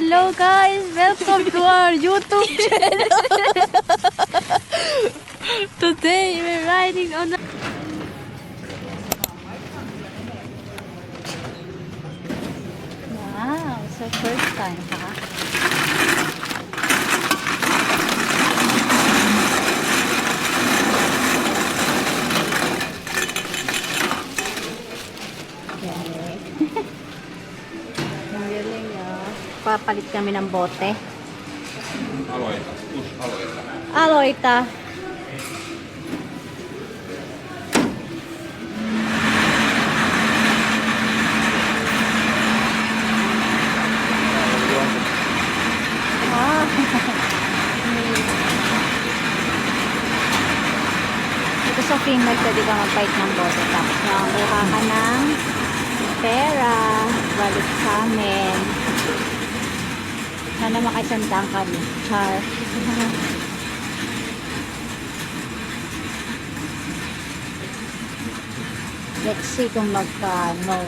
Hello guys, welcome to our YouTube channel. Today we're riding on a... Wow, it's our first time, huh? Papalit kami ng bote. Aloita. Aloita. Aloita. Ah. Ito sa Finland, pwede ka magpalit ng bote. Tapos nakakuha ka ng pera. Balik sa amin. Sana makisandang kami. Char. Let's see kung magkano.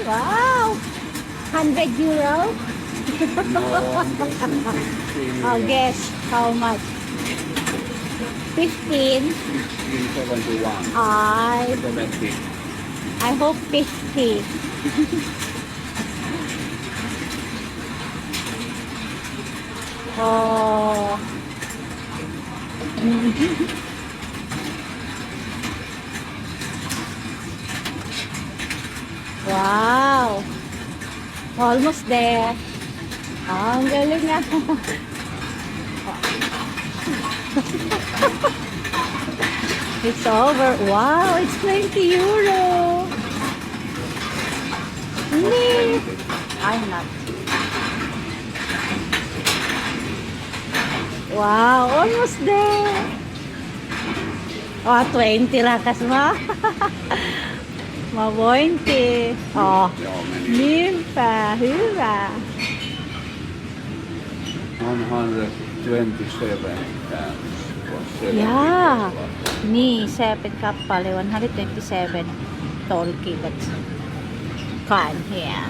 Wow! 100 euro? Oh, guess how much? 15? 1571. I hope 50. Oh. Wow. Almost there. Oh, ang galing na. It's over. Wow, it's 20 euro. Nee. I'm not. Wow, almost there. Oh, 20 lang kasi ma. Ma-20. Oh, nimpa. Hurra. 127 pounds. Yeah. Ni 7 kapal. 127 tolki. But can here.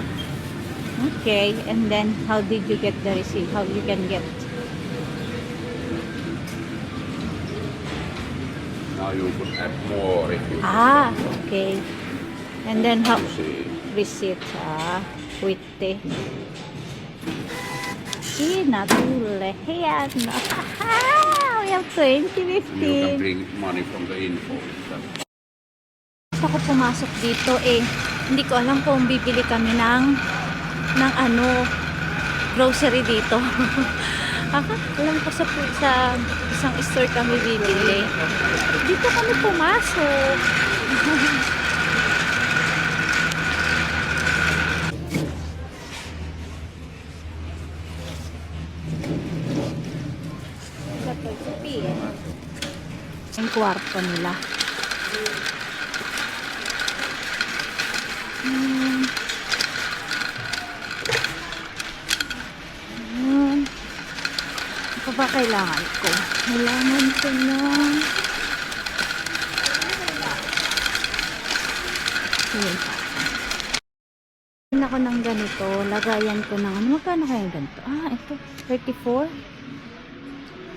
Okay. And then, how did you get the receipt? How you can get? Now you could add more if you Okay. And then how see. receipt Witte. Natule. Yan. We have 2015. You can bring money from the info. Gusto ko pumasok dito hindi ko alam kung bibili kami ng grocery dito. Alam ko sa isang store kami bibili. Dito kami pumasok. Ang kwarto nila. Ano ba kailangan ko? Kailangan ko na ako ng ganito. Lagayan ko ng magkano kaya ganito? Ito 34.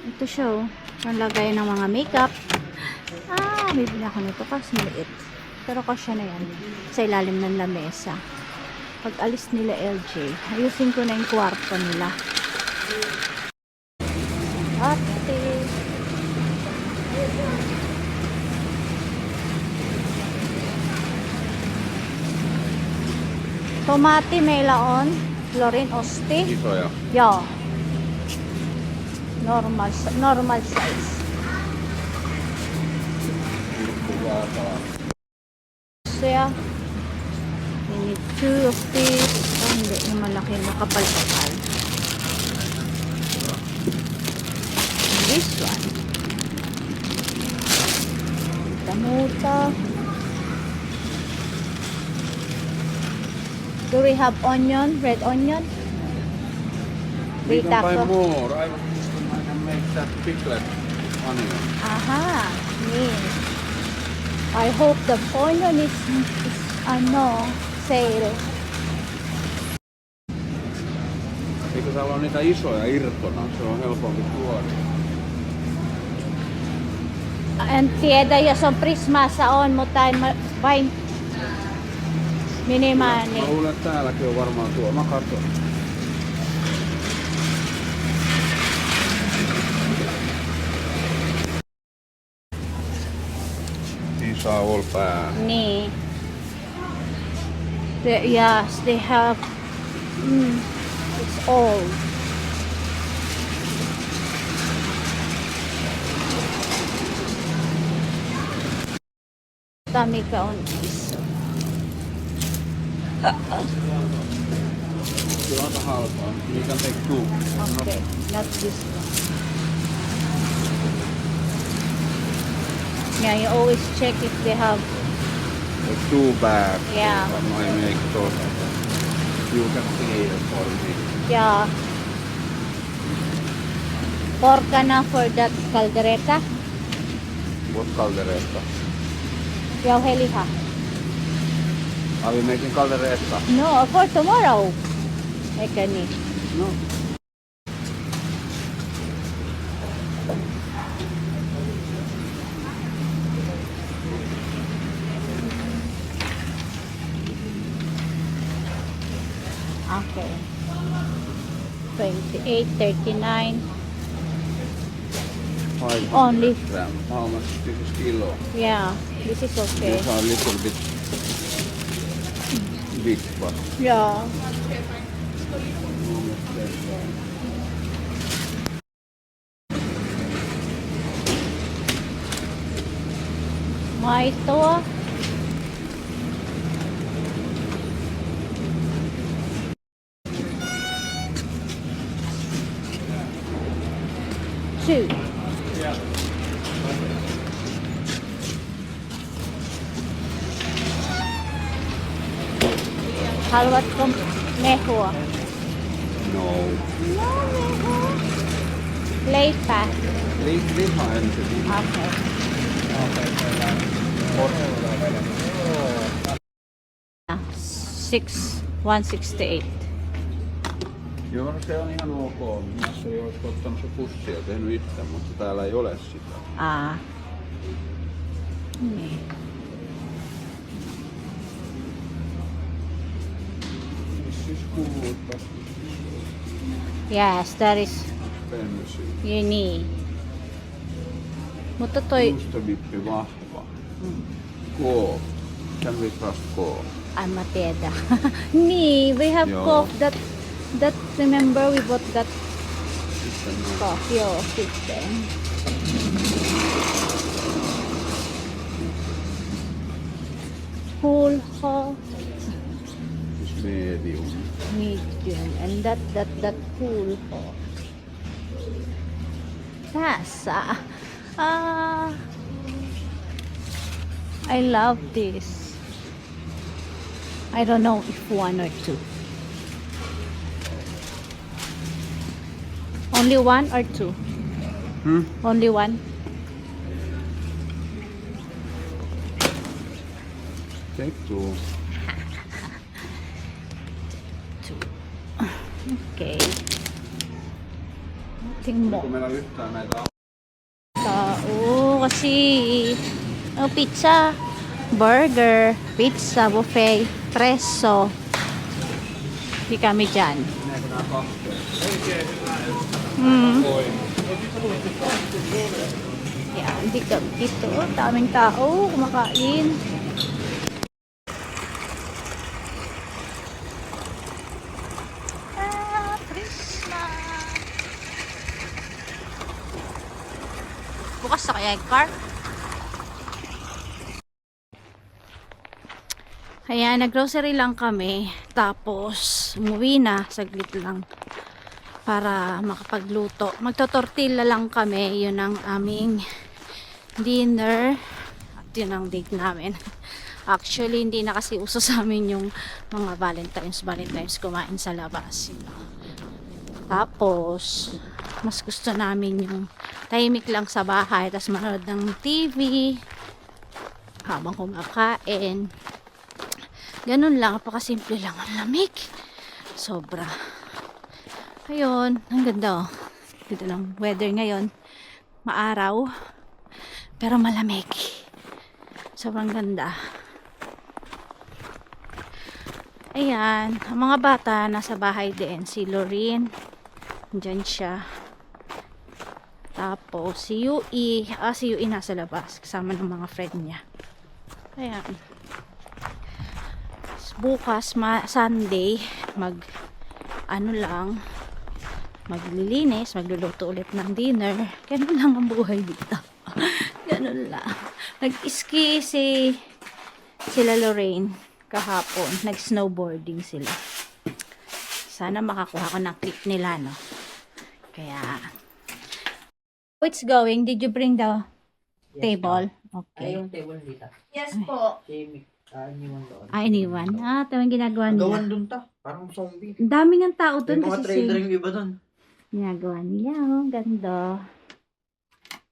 Ito siya lagayan ng mga makeup. Bibili ako nito kasi maliit. Pero kasya na yan sa ilalim ng lamesa. Pag alis nila LJ, ayusin ko na yung kwarto nila. Ate. Tomate may laon. Florin Oste. Isoja. Yeah. Normal size. So yeah. We need 2 of these. Hindi yung malaki makapal-kapal. This one. Tamuta. Do we have onion? Red onion? We can buy Ritako. more. I can make that piglet onion. Aha. Yes. I hope the onion is sale. Eikö täällä ole niitä isoja irtona? Se on helpompi tuoda. En tiedä, jos on Prismassa on, mutta en vain minimaani. Mä luulen, että täälläkin on varmaan tuo. Mä katson. These are all bad. Niin. Yes, they have. It's old. Tamika on this. Se on aika halpaa. You can take two. Okay, not this one. Yeah, you always check if they have. It's too bad. Yeah. I make those. You can see it for me. Yeah. Porka na for that caldereta. What caldereta? Jauheliha. Are we making caldereta? No, for tomorrow. Ekani. No. Okay. 28, 39. 500 Only. gram. How much this is kilo? Yeah, this is okay. These are a little bit big, but Yeah. May ito ah. Two. Halwat kong meho. no. No meho. Late pa. Liha ensin. Okay. Six, 168. Joo, no se on ihan ok. Minä se olisi ottanut se pussi ja tehnyt itse, mutta täällä ei ole sitä. Ah. Niin. Siis kuuluu Yes, that is pensi. niin. Mutta toi, Juustodippi vahva. Koo. Can we trust koo? I'm a tieda. Nee, we have Joo. cough that remember we bought that Sitten no. cough. Joo, sitten. Whole cough, Siis medium. medium, and that whole cough. Tasa. I love this. I don't know if one or two. Only one or two? Only one? Take two. Two. Okay. Tingnan mo. Onko meillä yhtään näitä? Oo, kasi pizza, burger, pizza, buffet, presso. Hindi kami dyan. Meneekö nää kahteen? Yeah, hindi kami dito. Daming tao, kumakain. Christmas. Bukas na kaya yung car? Ayan, nag-grocery lang kami. Tapos, umuwi na. Saglit lang. Para makapagluto. Magtotortilla lang kami. Yun ang aming dinner. At yun ang date namin. Actually, hindi na kasi uso sa amin yung mga Valentine's kumain sa labas. You know. Tapos, mas gusto namin yung tahimik lang sa bahay. Tapos manood ng TV. Habang kumakain. Ganun lang, napakasimple lang. Ang lamig. Sobra. Ayun, ang ganda oh. Ganda ng weather ngayon. Maaraw, pero malamig. Sobrang ganda. Ayan, ang mga bata nasa bahay din. Si Lorraine, dyan siya. Tapos si Yui, si Yui nasa labas kasama ng mga friend niya. Ayan. Bukas, Sunday, maglilinis, magluluto ulit ng dinner. Ganun lang ang buhay dito. Ganun lang. Nag-ski sila Lorraine kahapon. Nag-snowboarding sila. Sana makakuha ko ng clip nila, no? Kaya, how it's going? Did you bring the table? Okay. Ay, yung table dito. Yes po. Jamie, iniwan doon. Iniwan. Ito yung ginagawa nila. Gawan doon ta. Parang zombie. Ang daming ang tao May dun mga kasi trader yung iba doon. ginagawa nila. Oh, ganda.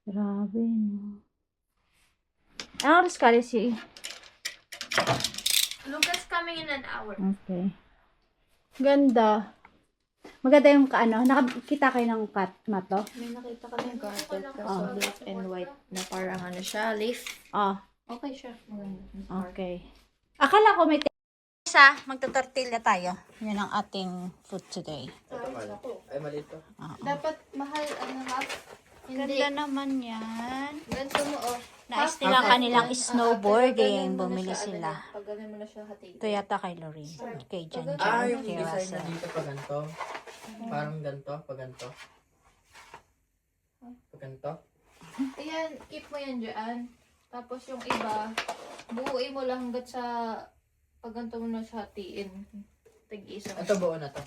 Grabe, no? Ano oras ka, si? Lucas coming in an hour. Okay. Ganda. Maganda yung nakakita kayo ng cut na to? May nakita kami carpet kaso black and white na parang ano siya, leaf. Oh, Okay siya. Maganda. okay. Akala ko may magtutortilla tayo. Yan ang ating food today. Ito pala. Ay, mali ito. Dapat mahal ano half. Hindi. Ganda naman yan. Ganito mo oh. Nais nila kanilang snowboarding. Bumili sila. Pag ganun mo na siya hatiin. Ito yata kay Lorraine. Kay Jan Ah, yung kay design na Russell. dito pa ganito. Parang ganito, pa ganito. Pa ganito. Ayan, keep mo yan dyan. Tapos yung iba, buuin mo lang hanggat sa pag ganito mo na siya hatiin. Tag-isa. Ito buo na to.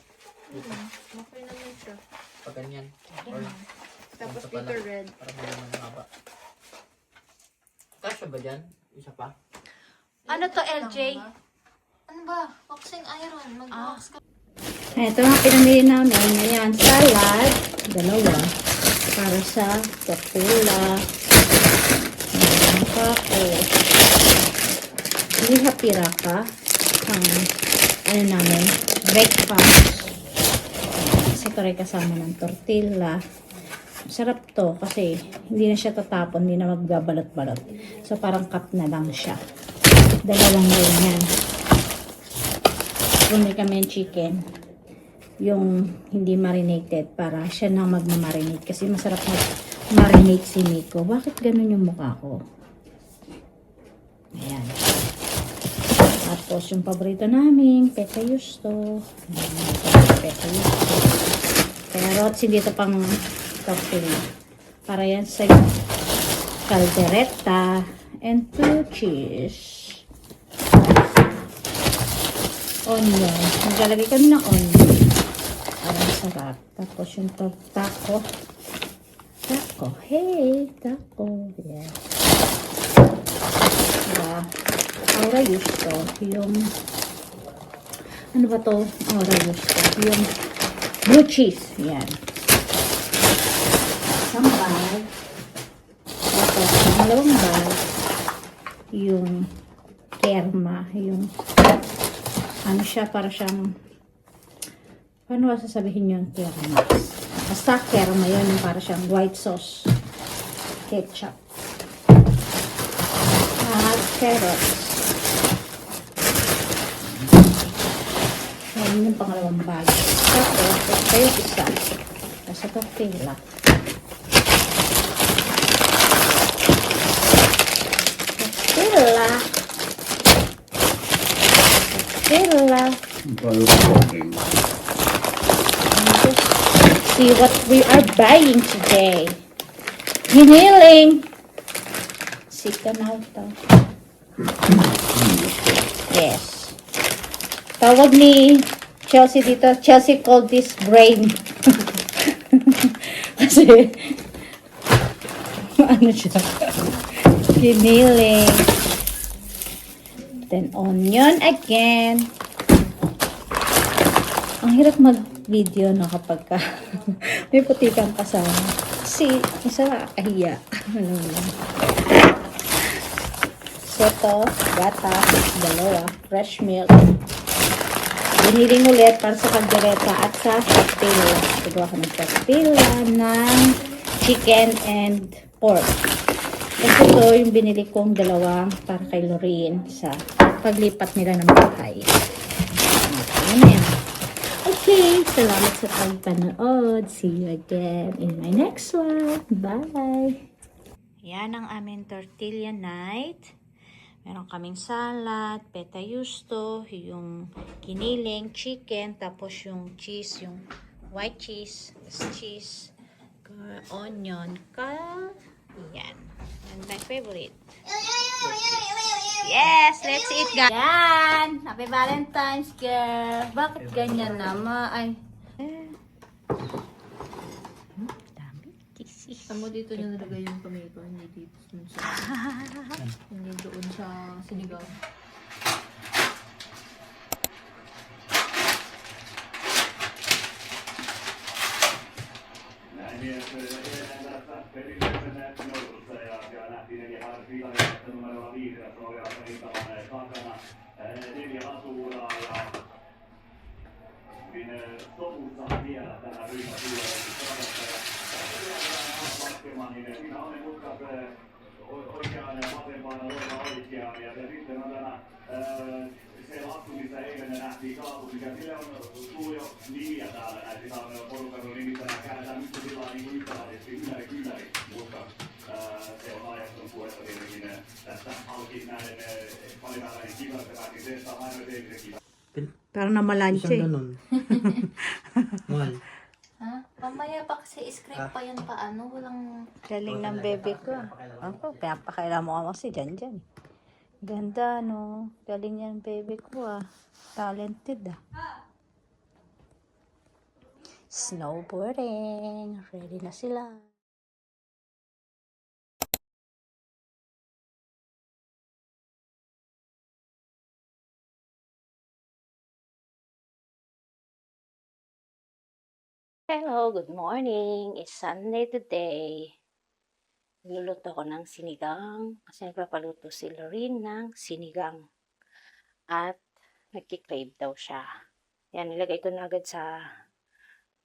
Okay naman siya. Pa ganyan. Or, Tapos ganito pala. dito red. Parang may naman haba. Kasya ba dyan? Isa pa? Ano to, LJ? Ano ba? Boxing iron. Mag-box ka. Ito ang pinamili namin. Ayan, salad. Dalawa. Para sa tortilla. Ayan, tapos. Liha piraka. Ang, namin, breakfast. Kasi ito rin kasama ng tortilla. Sarap to kasi hindi na siya tatapon, hindi na magbabalot-balot. So parang cup na lang siya. Dalawang ganyan. Bumili kami ng chicken. Yung hindi marinated para siya nang magmamarinate. Kasi masarap mag-marinate si Miko. Bakit ganun yung mukha ko? Ayan. Tapos yung paborito namin, peta yusto. Peta yusto. Carrots, hindi ito pang tortilla. Para yan sa caldereta and 2 cheese. Onion. Maglalagay kami ng onion. Para masarap. Tapos yung taco. Taco. Hey! Taco. Yeah. Aura gusto. Yung ano ba to? Aura gusto. Yung blue cheese. Yan. Isang bag. Tapos, dalawang bag. Yung kerma. Yung ano siya, para siyang paano ba sasabihin yung kerma? Basta kerma yun. Yung para siyang white sauce. Ketchup. At carrots. Ayan yung pangalawang bag. Tapos, ito yung isa. Sa tortilla. Tortilla. See what we are buying today. Hiniling. Sika na ito. Yes. Tawag ni Chelsea dito. Chelsea called this brain. Kasi ano siya? Hiniling. Then onion again. Ang hirap mag-video no kapag ka may putikang kasama. Kasi isa nakakahiya. Ano lang. So ito, gata, dalawa, fresh milk, biniling ulit para sa kaldereta at sa tortilla. Sigawa ko ng tortilla ng chicken and pork. Kasi ito yung binili kong dalawang para kay Lorraine sa paglipat nila ng bahay. Ano na yan? Okay, salamat sa pagpanood. See you again in my next one. Bye! Yan ang aming tortilla night. Meron kaming salad, peta yusto, yung giniling, chicken, tapos yung cheese, yung white cheese, cheese, onion, yan. And my favorite. Yes, let's eat guys. Yan! Happy Valentine's, girl. Bakit ganyan naman? Dami kisses. Saan mo dito niya nalagay yung tomato? Hindi dito. Hindi doon sa sinigaw. Se lasku, missä eilen ne nähtiin kaatu, mikä sille on tullut jo nimiä täällä näin. Sitä on porukalla nimittäin käännetään nyt sillä niin kuin yhtäläisesti ympäri. Mutta se on ajattunut puhetta tietenkin tästä halki näiden parimäärän kisoista päätin se, että on aina teemisen kisa. Parang namalansya Isang eh. ganun. Mahal. Ha? Mamaya pa kasi script pa yan paano. Walang... Galing ng bebe ko. Ako, pinapakailan mo kasi dyan. Ganda, no? Galing yan, baby ko, ah. Talented, ah. Snowboarding. Ready na sila. Hello, good morning. It's Sunday today. Luluto ko ng sinigang. Kasi nagpapaluto si Lorraine ng sinigang. At nagkikrave daw siya. Yan, nilagay ko na agad sa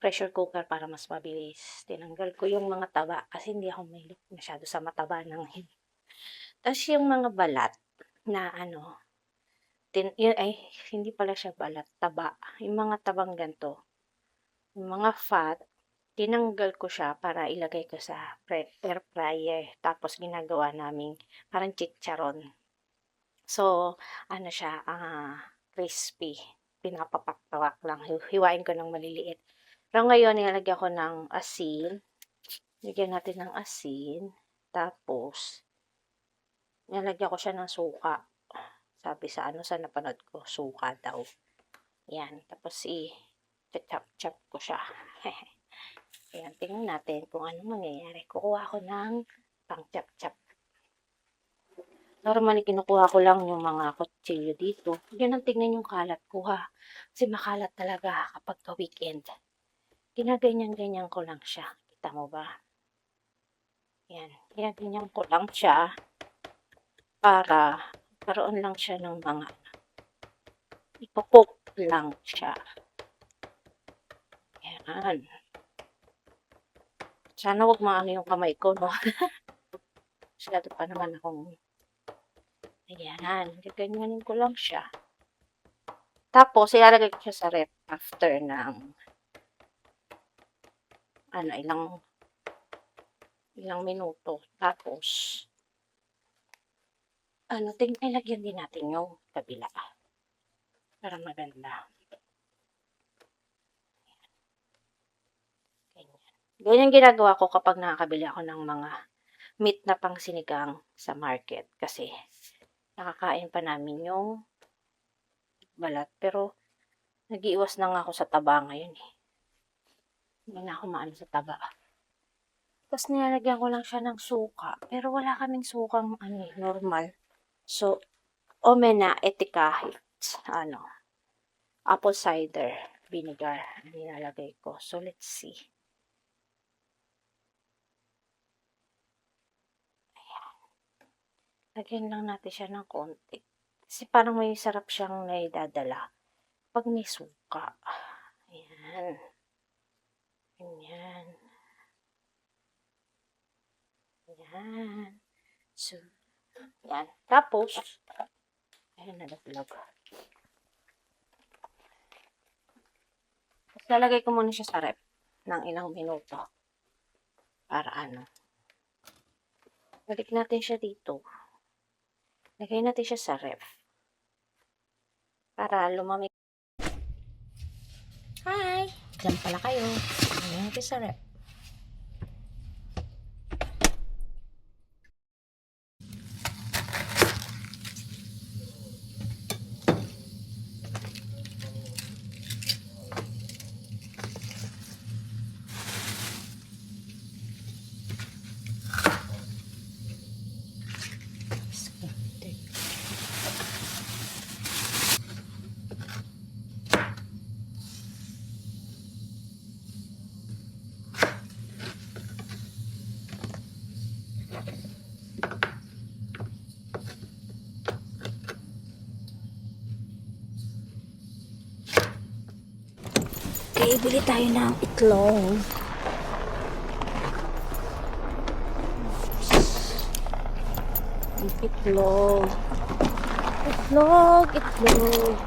pressure cooker para mas mabilis. Tinanggal ko yung mga taba kasi hindi ako mahilig masyado sa mataba ng Tapos yung mga balat na hindi pala siya balat, taba. Yung mga tabang ganito. Yung mga fat, tinanggal ko siya para ilagay ko sa air fryer. Tapos ginagawa namin parang chicharon. So, siya, crispy. Pinapapakpawak lang. Hiwain ko ng maliliit. Pero ngayon, nilalagyan ko ng asin. Lagyan natin ng asin. Tapos, nilalagyan ko siya ng suka. Sabi sa sa napanood ko, suka daw. Yan. Tapos, chop ko siya. Ayan, tingnan natin kung ano mangyayari. Kukuha ko ng pang-chop-chop. Normally, kinukuha ko lang yung mga kutsilyo dito. Yan ang tingnan yung kalat ko, ha. Kasi makalat talaga kapag weekend. Ginaganyan-ganyan ko lang siya. Kita mo ba? Yan. Ginaganyan ko lang siya para karoon lang siya ng mga ipopok lang siya. Yan. Sana wag maano yung kamay ko, no? Masyado pa naman akong... Ayan. Gaganyanin ko lang siya. Tapos, ilalagay ko siya sa ref after ng... ilang minuto. Tapos, ilagyan din natin yung kabila. Para maganda. Ganyan ginagawa ko kapag nakakabili ako ng mga meat na pang sinigang sa market. Kasi, nakakain pa namin yung balat. Pero, nag-iwas na nga ako sa taba ngayon eh. Hindi na ako maano sa taba. Tapos, nilalagyan ko lang siya ng suka. Pero, wala kaming sukang normal. So, omena etika, apple cider vinegar nilalagay ko. So, let's see. Lagyan lang natin siya ng konti. Kasi parang may sarap siyang naidadala. kapag may suka. Ayan. Ayan. Ayan. So, ayan. Tapos, ayan, nalaglag. Lalagay ko muna siya sa rep ng ilang minuto. Para ano. Balik natin siya dito. Lagay natin siya sa ref. Para lumamig. Hi! Diyan pala kayo. Lagay natin sa ref. Okay, bili tayo ng itlog. Itlog. Itlog, itlog.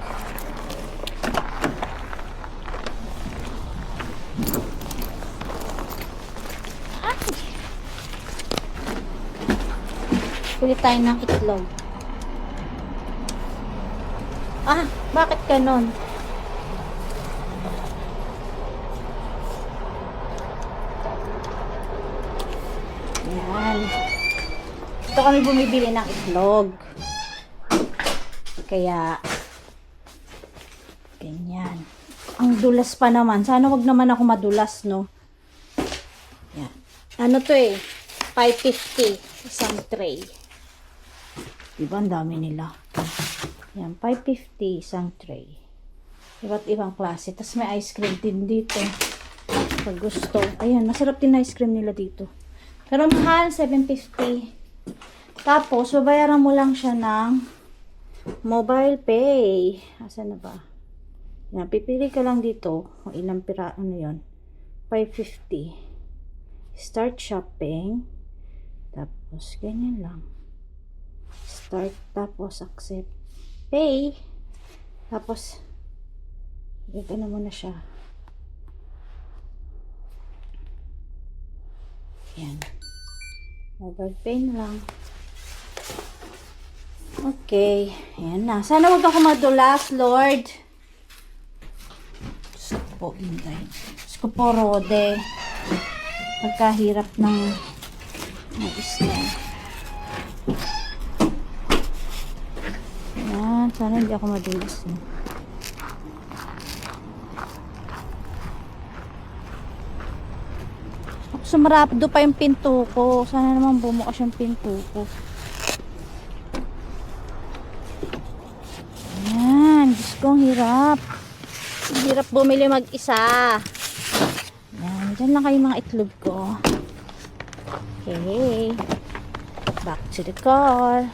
Bili tayo ng itlog. Ah, bakit ganon? Yan. Ito kami bumibili ng itlog. Kaya, ganyan. Ang dulas pa naman. Sana wag naman ako madulas, no? Yan. Ano to eh? 550. Isang tray. Diba? Ang dami nila. Yan. 550. Isang tray. Iba't ibang klase. Tapos may ice cream din dito. Pag gusto. Ayan. Masarap din ice cream nila dito. Pero mahal, 750. Tapos, babayaran mo lang siya ng mobile pay. Asan na ba? Yan, pipili ka lang dito kung ilang pira, ano yun. 550. Start shopping. Tapos, ganyan lang. Start, tapos accept. Pay. Tapos, gagana mo na siya. Yan. Mobile pay na lang. Okay. Ayan na. Sana wag ako madulas, Lord. Diyos ko po, Inday. Diyos ko po, Rode. Pagkahirap ng isla. Ayan. Sana hindi ako madulas. Sumarapdo pa yung pinto ko. Sana naman bumukas yung pinto ko. Ayan. Diyos ko, ang hirap. Ang hirap bumili mag-isa. Ayan. Diyan lang kayo mga itlog ko. Okay. Back to the car.